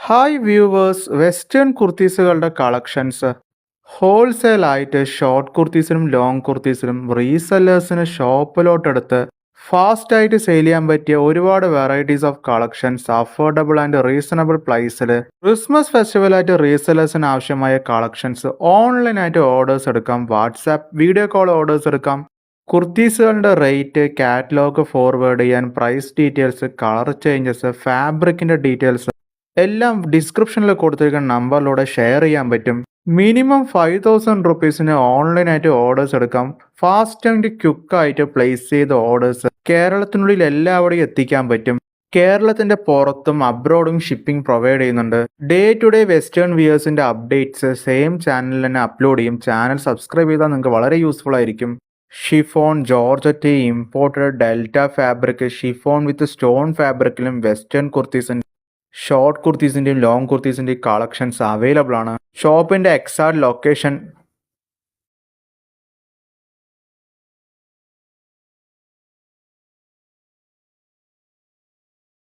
Hi viewers, western കുർത്തീസുകളുടെ collections wholesale ആയിട്ട് short കുർത്തീസിനും ലോങ് കുർത്തീസിനും റീസെല്ലേഴ്സിന് ഷോപ്പിലോട്ടെടുത്ത് ഫാസ്റ്റ് ആയിട്ട് സെയിൽ ചെയ്യാൻ പറ്റിയ ഒരുപാട് varieties of collections affordable and reasonable പ്രൈസിൽ ക്രിസ്മസ് ഫെസ്റ്റിവലായിട്ട് റീസെല്ലേഴ്സിന് ആവശ്യമായ കളക്ഷൻസ് ഓൺലൈനായിട്ട് ഓർഡേഴ്സ് എടുക്കാം, വാട്സാപ്പ് വീഡിയോ കോൾ ഓർഡേഴ്സ് എടുക്കാം. കുർത്തീസുകളുടെ റേറ്റ്, കാറ്റലോഗ് ഫോർവേഡ് ചെയ്യാൻ, പ്രൈസ് ഡീറ്റെയിൽസ്, കളർ ചേഞ്ചസ്, ഫാബ്രിക്കിന്റെ ഡീറ്റെയിൽസ് എല്ലാം ഡിസ്ക്രിപ്ഷനിൽ കൊടുത്തിരിക്കുന്ന നമ്പറിലൂടെ ഷെയർ ചെയ്യാൻ പറ്റും. മിനിമം 5,000 റുപ്പീസിന് ഓൺലൈനായിട്ട് ഓർഡേഴ്സ് എടുക്കാം. ഫാസ്റ്റ് ആൻഡ് ക്വിക്കായിട്ട് പ്ലേസ് ചെയ്ത ഓർഡേഴ്സ് കേരളത്തിനുള്ളിൽ എല്ലാവിടെയും എത്തിക്കാൻ പറ്റും. കേരളത്തിന്റെ പുറത്തും അബ്രോഡും ഷിപ്പിംഗ് പ്രൊവൈഡ് ചെയ്യുന്നുണ്ട്. ഡേ ടു ഡേ വെസ്റ്റേൺ വിയേഴ്സിന്റെ അപ്ഡേറ്റ്സ് സെയിം ചാനലിൽ തന്നെ അപ്ലോഡ് ചെയ്യും. ചാനൽ സബ്സ്ക്രൈബ് ചെയ്താൽ നിങ്ങൾക്ക് വളരെ യൂസ്ഫുൾ ആയിരിക്കും. Chiffon, georgette, imported, delta fabric, chiffon with stone ഫാബ്രിക്കിലും വെസ്റ്റേൺ കുർത്തീസിന്റെ ഷോർട്ട് കുർത്തീസിൻ്റെയും ലോങ് കുർത്തീസിൻ്റെയും കളക്ഷൻസ് അവൈലബിൾ ആണ്. ഷോപ്പിൻ്റെ എക്സാക്ട് ലൊക്കേഷൻ